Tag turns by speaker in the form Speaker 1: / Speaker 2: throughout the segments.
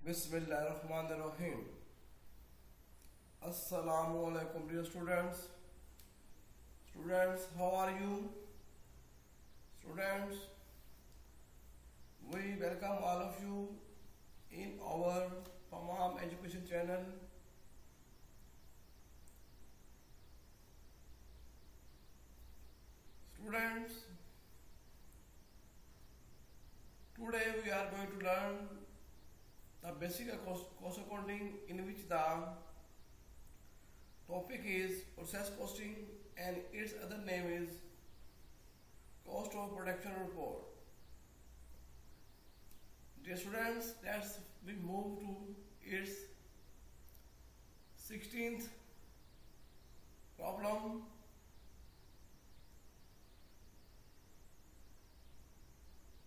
Speaker 1: Bismillahirrahmanirrahim. Assalamu alaikum, dear students. Students, how are you? Students, we welcome all of you in our PROB education channel. Students, today we are going to learn the basic cost accounting, in which the topic is process costing and its other name is cost of production report. Dear students, let's we move to its 16th problem.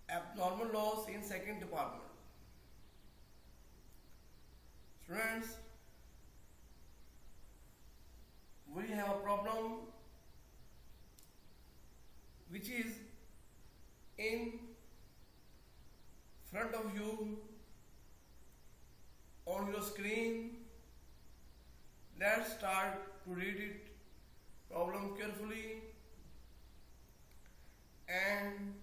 Speaker 1: Abnormal loss in second department. Students, we have a problem which is in front of you on your screen. Let's start to read it problem carefully and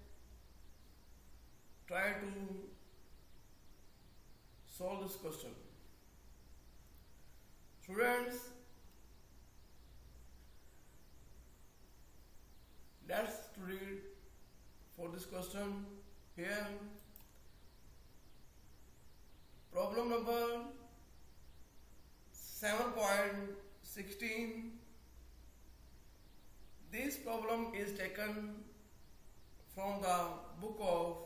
Speaker 1: try to solve this question. Students, let's read for this question here. Problem number 7.16. This problem is taken from the book of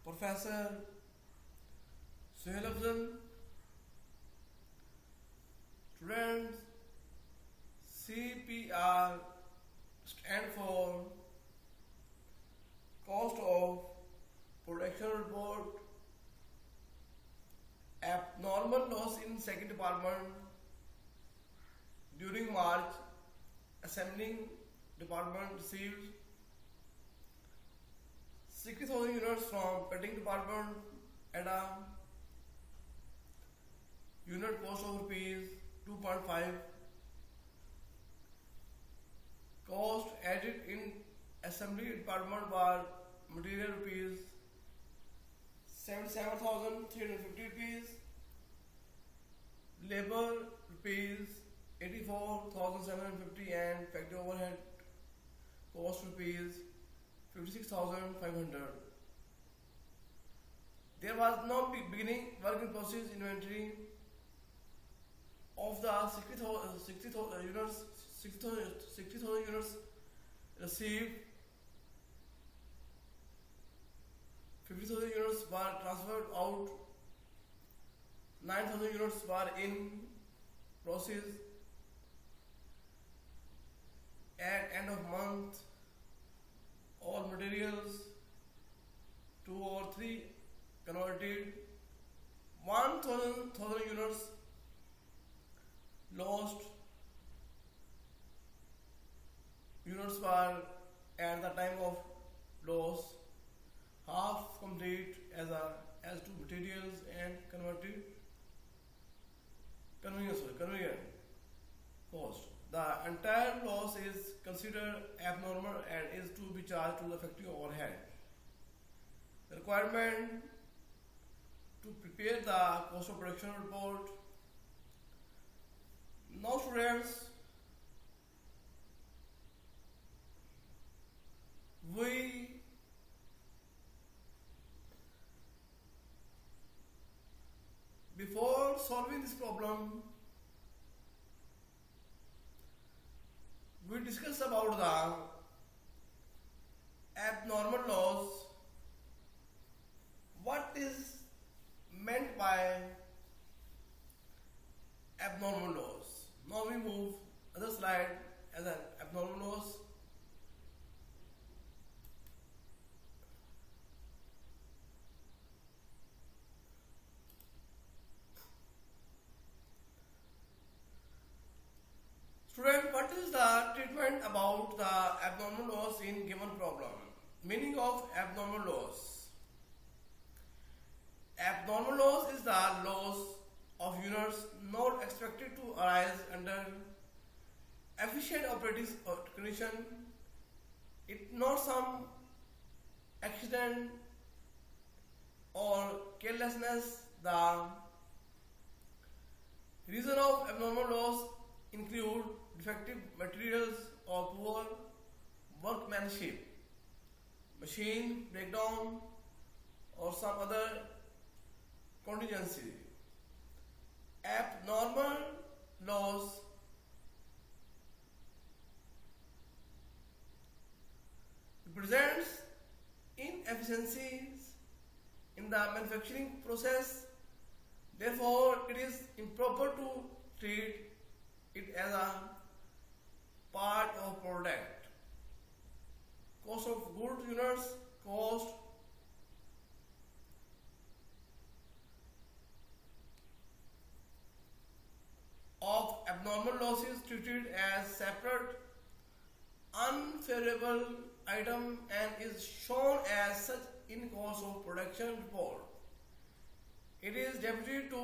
Speaker 1: Professor Sohail Afzal. Students, CPR stand for cost of production report. Abnormal loss in second department during March. Assembling department received 60,000 units from cutting department at a unit cost of rupees 2.5. Cost added in assembly department was material rupees 77,350 rupees, labor rupees 84,750 and factory overhead cost rupees 56,500. There was no beginning work in process inventory of the 60,000 units. 60,000 units received. 50,000 units were transferred out. 9,000 units were in process. At end of month, all materials 2 or 3 converted. 1,000 units lost. Units were at the time of loss half complete as to materials and conveyance cost. The entire loss is considered abnormal and is to be charged to the factory overhead. The requirement to prepare the cost of production report. Now students, before solving this problem, we discussed about the abnormal loss. What is meant by abnormal loss? Now we move other slide as an abnormal loss. Student, what is the treatment about the abnormal loss in given problem? Meaning of abnormal loss. Abnormal loss is the the loss of units not expected to arise under efficient operating condition. It not some accident or carelessness. The reason of abnormal loss include defective materials or poor workmanship, machine breakdown, or some other contingency. Abnormal loss represents inefficiencies in the manufacturing process. Therefore, it is improper to treat it as a part of product. Cost of goods units, cost of abnormal losses treated as separate unfavorable item and is shown as such in cost of production report. It is debited to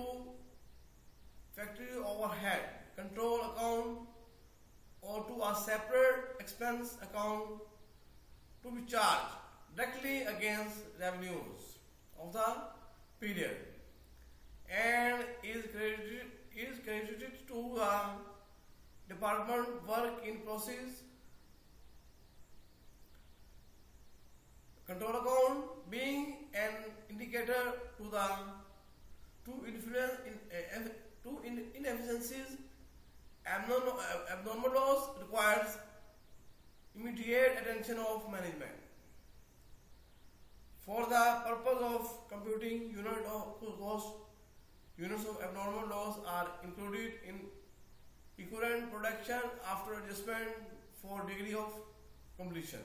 Speaker 1: factory overhead control account or to a separate expense account to be charged directly against revenues of the period and is credited to the department work in process control account, being an indicator to the inefficiencies. Abnormal loss requires immediate attention of management. For the purpose of computing unit of cost, units of abnormal loss are included in equivalent production after adjustment for degree of completion.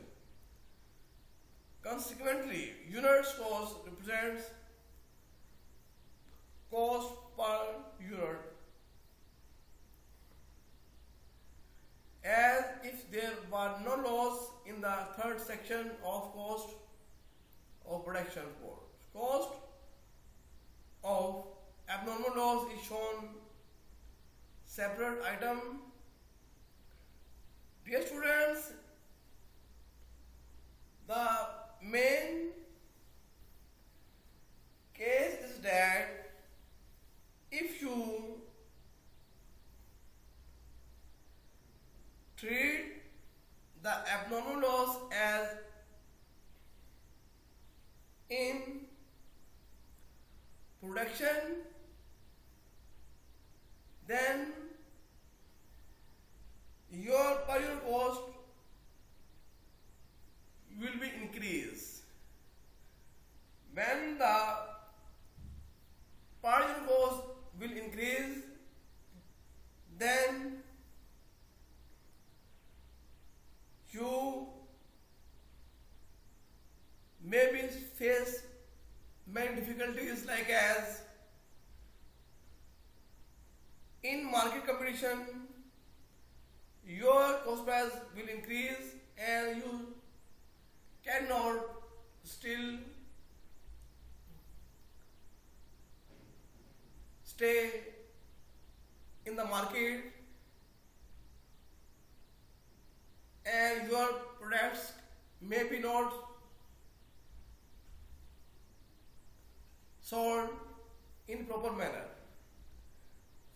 Speaker 1: Consequently, units cost represents cost per unit as if there were no loss in the third section of cost of production report. Cost of abnormal loss is shown separate item. Dear students, the main case is that if you treat the abnormal loss as in production, then your per unit cost will be increased. When the per unit cost will increase, then you maybe face many difficulties like as in market competition your cost price will increase and you cannot still stay in the market and your products may be not sold in proper manner.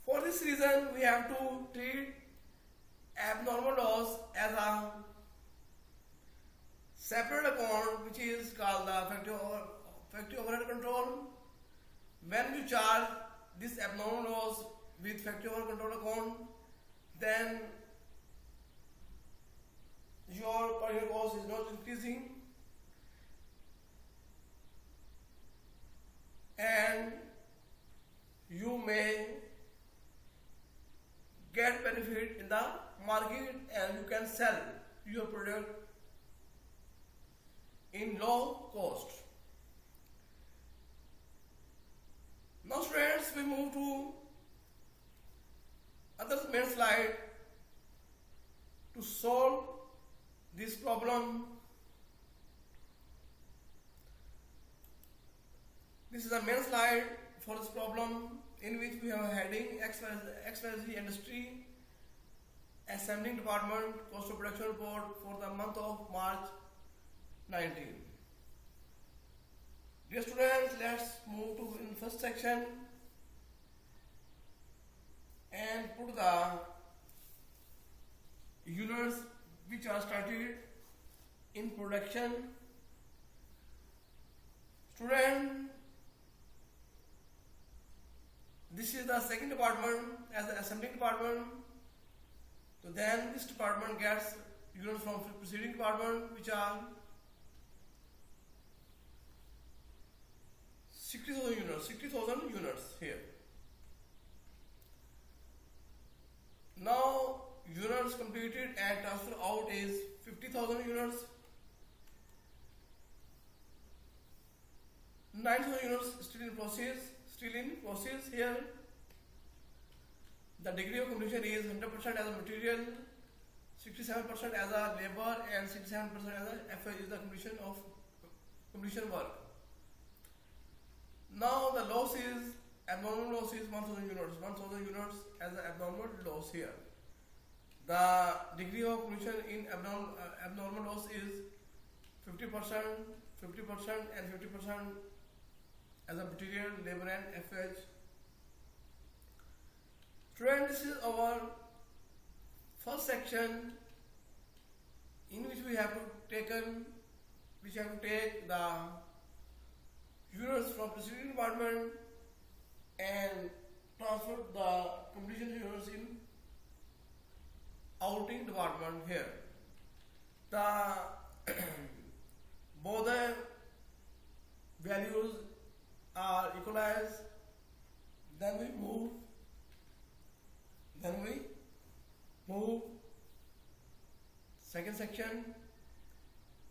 Speaker 1: For this reason, we have to treat abnormal loss as a separate account which is called the factory overhead control. When you charge this abnormal loss with factory overhead control account, then your per unit cost is not increasing and you may get benefit in the market and you can sell your product in low cost. Now students, we move to other main slide to solve this problem. This is a main slide for this problem, in which we have a heading XYZ industry assembling department cost of production report for the month of March 19. Dear students, let's move to in first section and put the units which are started in production. Student, this is the second department as the assembling department. So then this department gets units from preceding department, which are 60,000 units here. Now units completed and transfer out is 50,000 units. 9,000 units still in process here. The degree of completion is 100% as a material, 67% as a labor, and 67% as a FH is the completion work. Now the loss is abnormal loss is 1,000 units. 1,000 units as an abnormal loss here. The degree of completion in abnormal loss is 50%, 50%, and 50% as a material, labor, and FH. Student, this is our first section in which we have to take the units from preceding department and transfer the completion units in outing department here. The both the values are equalized. Then we move second section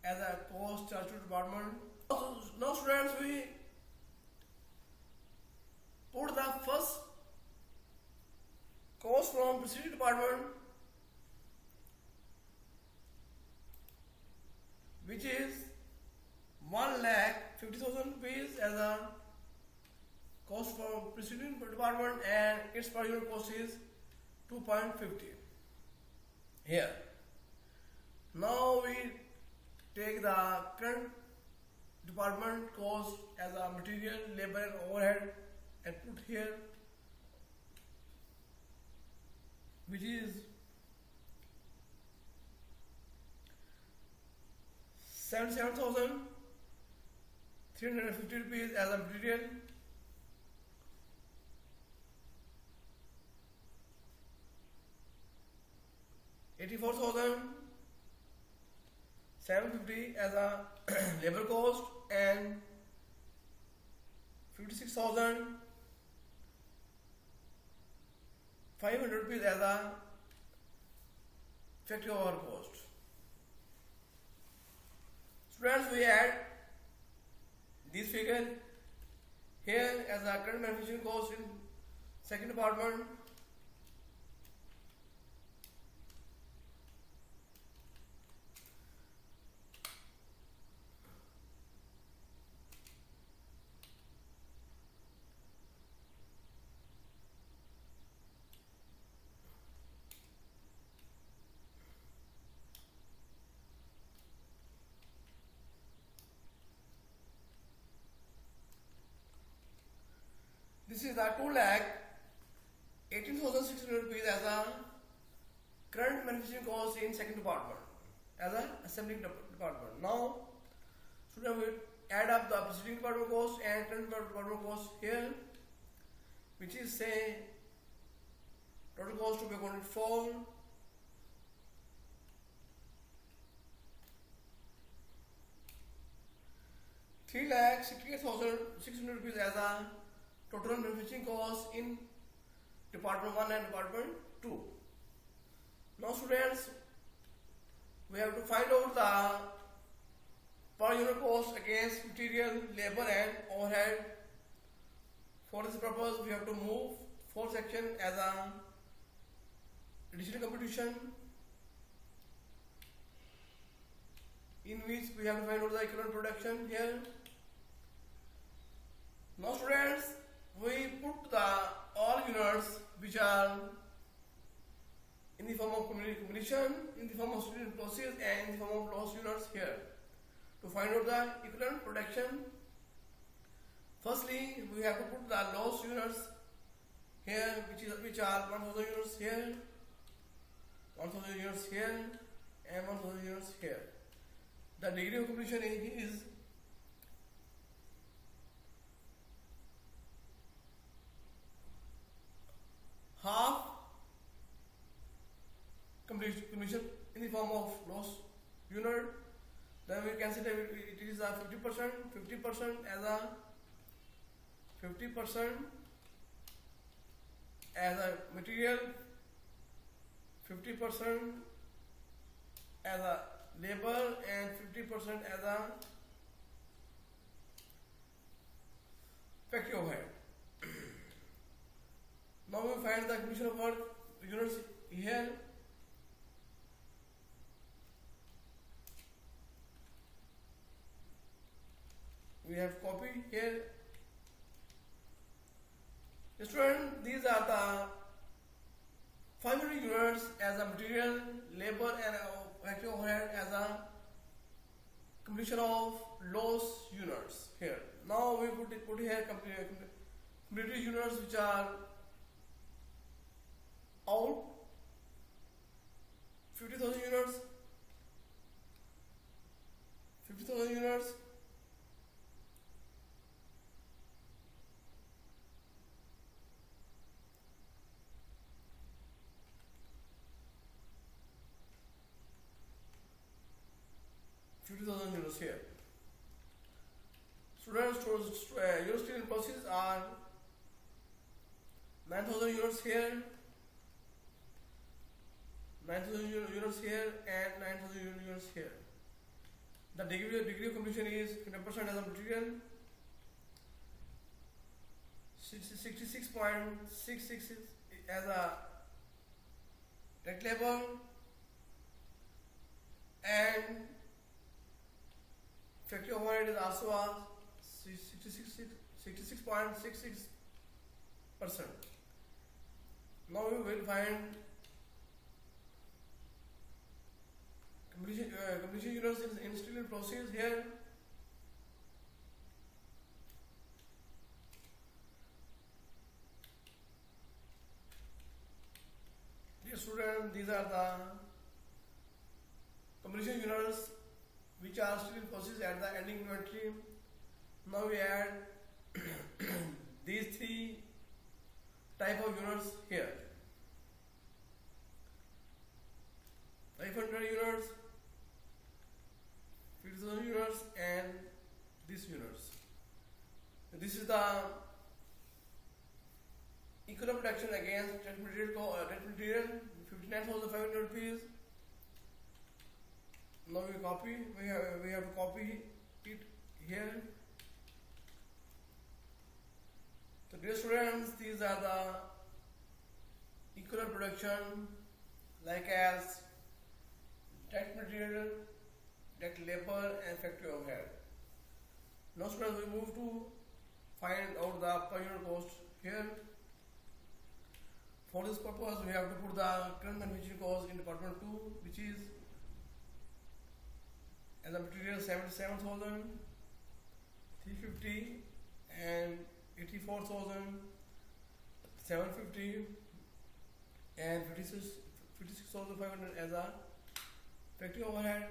Speaker 1: as a cost charge to department. Now students, we put the first cost from preceding department, which is 1,50,000 rupees as a cost from preceding department, and its per unit cost is 2.50 here. Now we take the current department cost as a material, labor, and overhead and put here, which is 77,350 rupees as a material, 84,750 as a labor cost, and 56,500 rupees as a factory overhead cost. Students, we add this figure here as a current manufacturing cost in second department. This is the 2,18,600 rupees as a current manufacturing cost in second department as a assembling department. Now, student, we add up the preceding department cost and current department cost here, which is say total cost to be accounted for. ₹3,68,600 rupees as a total manufacturing cost in department 1 and department 2. Now students, we have to find out the per unit cost against material, labor, and overhead. For this purpose, we have to move fourth section as a additional computation, in which we have to find out the equivalent production here. Now students, we put the all units which are in the form of combination, in the form of student process, and in the form of loss units here to find out the equivalent protection. Firstly, we have to put the loss units here, which are 1000 units here, 1000 units here, and 1000 units here. The degree of completion is half completion in the form of loss unit. Then we consider it is a 50%, 50% as a 50% as a material, 50% as a labor, and 50% as a factory overhead. Now we find the completion of work units here. We have copy here. Student, these are the 500 units as a material, labor, and factory overhead as a completion of loss units here. Now we put here completed units which are out 50,000 units, 50,000 units. Units here. Students, unit student process are 9,000 units here, 9,000 units here, and 9,000 units here. The degree of completion is 100% as a material, 66.66 as a direct labor, and factory overhead is also a 66.66%. Now we will find completion units in steel process here. Dear student, these are the completion units which are still in process at the ending inventory. Now we add these three type of units here. 500 units, 50,000 units, and these units. This is the equivalent protection against debt material 59,500 rupees. Now we copy. We have to copy it here. So dear students, these are the equivalent production like as direct material, direct labor, and factory overhead. Now students, we move to find out the per unit cost here. For this purpose, we have to put the current manufacturing cost in department 2, which is as a material 77,350 and 84,750 and 56,500 as a factory overhead.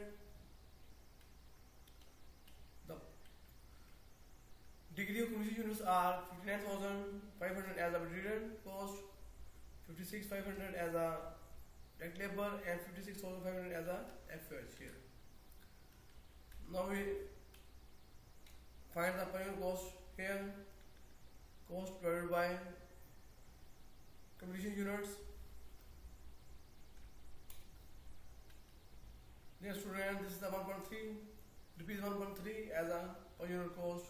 Speaker 1: The degree of completion units are 59,500 as a material cost, 56,500 as a direct labor, and 56,500 as a FH here. Now we find the per unit cost here. Cost divided by completion units. Dear student, this is the 1.3 rupees 1.3 as a per unit cost.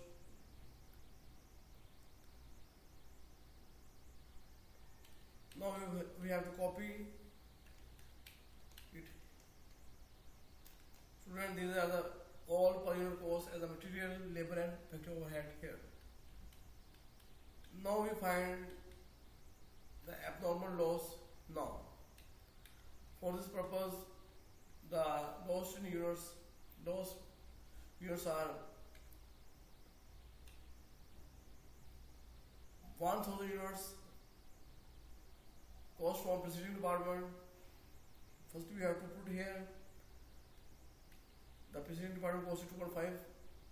Speaker 1: Now we have to copy it. Student, these are the all per unit cost as a material, labor, and factory overhead here. Now we find the abnormal loss now. For this purpose, the loss in units, loss units are 1000 units. Cost from preceding department. First we have to put here the preceding department cost is 2.5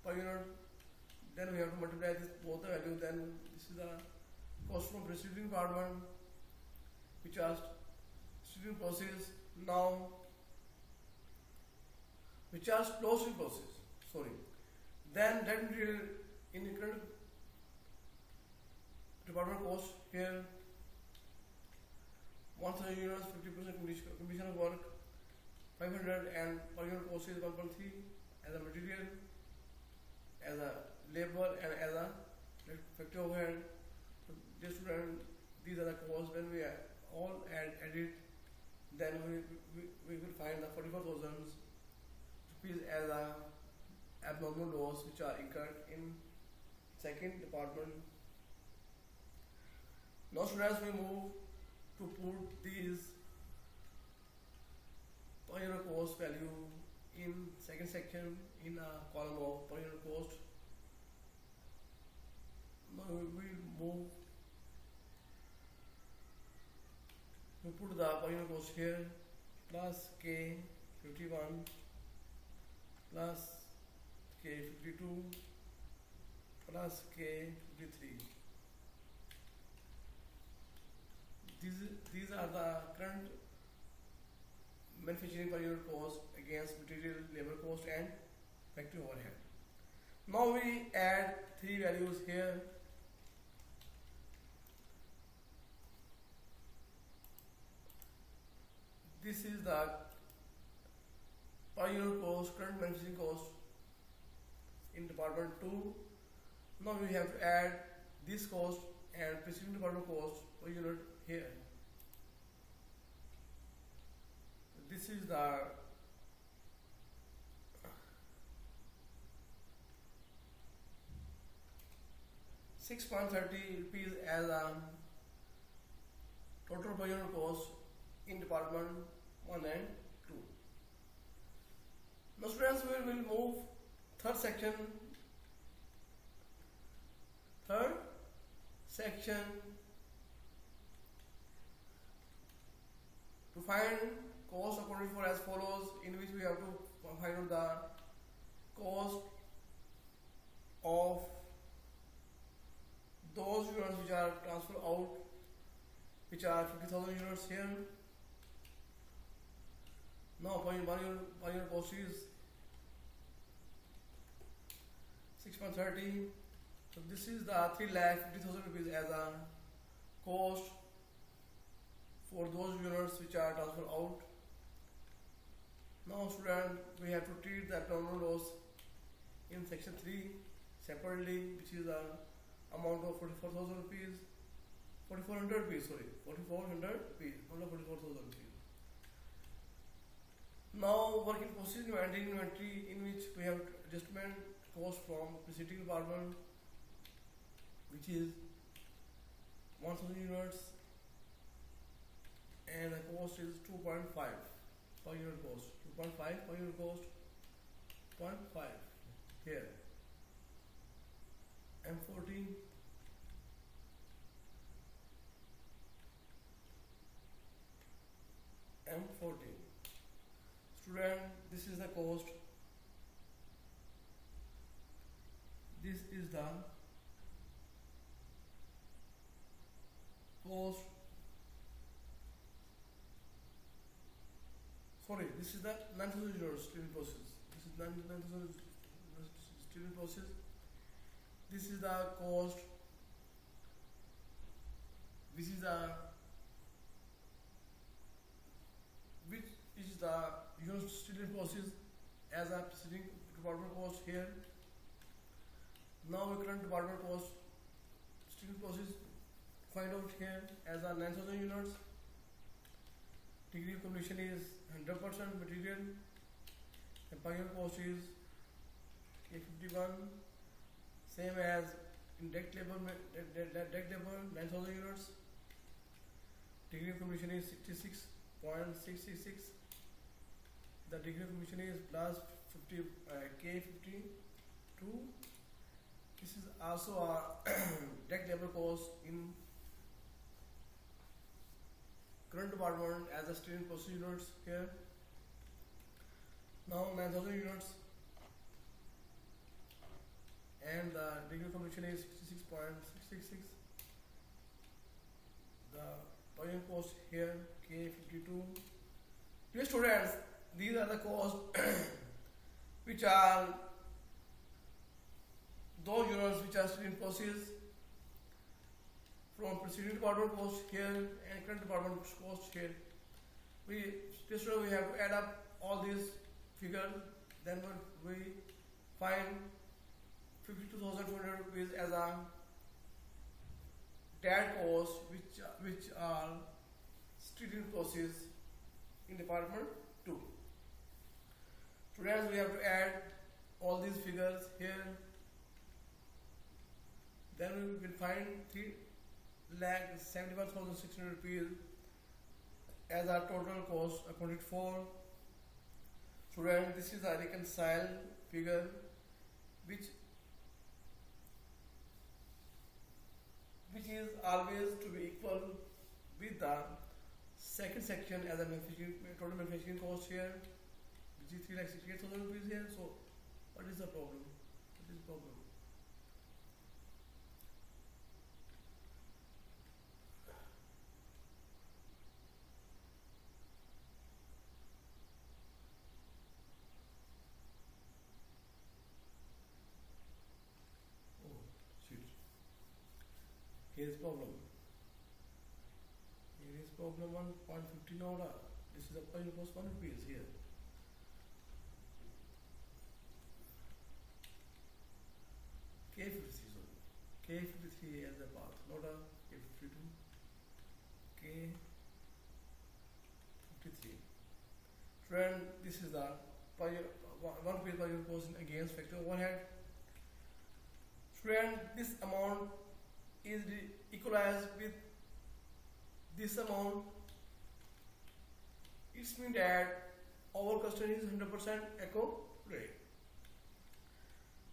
Speaker 1: per unit. Then we have to multiply this both the value. Then this is the cost from preceding department. We charged preceding process. Now we charge closing process. Sorry. Then that material in the current department cost here 1000 units, 50% completion of work, 500 and per unit cost is 1.3 as a material, as a labor and as a factory overhead. So dear student, these are the costs. When we all add it, then we will find the 44,000 rupees as a abnormal loss which are incurred in second department. Now students, we move to put these per unit cost value in second section in a column of per unit cost. Now we will move to put the per unit cost here plus K 51 plus K 52 plus K 53. These are the current manufacturing per unit cost against material, labor cost and factory overhead. Now we add three values here. This is the per unit cost, current manufacturing cost in department 2. Now we have to add this cost and preceding department cost per unit here. This is the ₹6.30 as a total per unit cost in department 1 and 2. Now students, we will move third section to find cost accounted for as follows, in which we have to find out the cost of those units which are transferred out, which are 50,000 units here. Now per unit cost is 6.30. So this is the 3,50,000 rupees as a cost for those units which are transferred out. Now student, we have to treat the abnormal loss in section 3 separately, which is the amount of 44,000 rupees, 4,400 rupees, sorry, 4,400 rupees, not 44,000 rupees. Now working process inventory, in which we have adjustment cost from preceding department, which is 1,000 units, and the cost is 2.5 per unit cost, 2.5 per unit cost, 0.5 here, M14, M14. Student, this is the cost, this is the cost, sorry, this is the 9,000 units still in process. This is 9,000 still in process. This is the cost. This is the which is the unit still in process as a preceding department cost here. Now we current department cost still in process. Find out here as a 9,000 units. Degree of completion is 100% material. And per unit cost is K51, same as in deck level 9,000 units. Degree of completion is 66.666. The degree of completion is plus 50 K52. This is also our deck level course in current department as a student process units here. Now 9,000 units and the degree of completion is 66.666. The volume cost here K52. Dear students, these are the costs which are those units which are still in process from preceding department cost here and current department cost here. We have to add up all these figures, then we find 52,200 rupees as a TAD cost which are still in process in department 2. Students, we have to add all these figures here. Then we will find 3,71,600 rupees as our total cost accounted for. Students, this is a reconciled figure which is always to be equal with the second section as a total manufacturing cost here, which is 3,68,000 rupees here. So, what is the problem? What is the problem? Here is problem. Here is problem 1.15 order. This is a point cost 1 rupees here. K53, sorry. K53 as the path, not a K52. K53. Friend, this is the 1 rupee per unit cost against factor overhead. Friend, this amount is equalized with this amount. It means that our question is 100% accurate.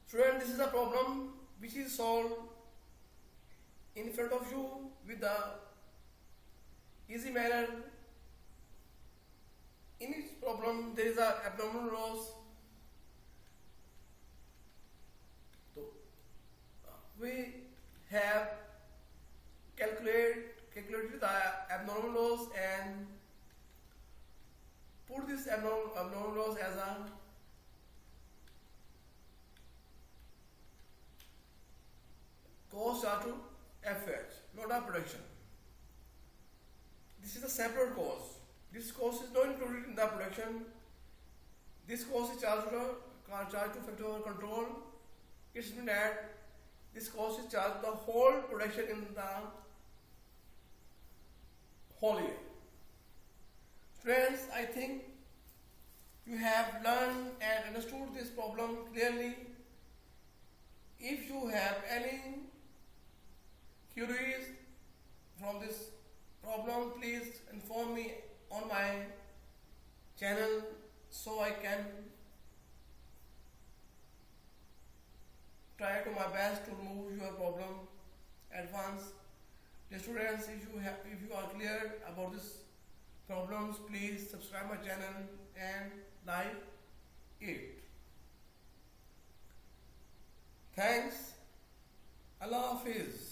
Speaker 1: Student, this is a problem which is solved in front of you with the easy manner. In each problem there is an abnormal loss. So we have calculated the abnormal loss and put this abnormal loss as a cost to FH, not a production. This is a separate cost. This cost is not included in the production. This cost is charged to factor control. It's mean that this cost is charged the whole production in the whole year. Friends, I think you have learned and understood this problem clearly. If you have any queries from this problem, please inform me on my channel so I can try to my best to remove your problem at once. Dear students, if you are clear about these problems, please subscribe my channel and like it. Thanks. Allah Hafiz.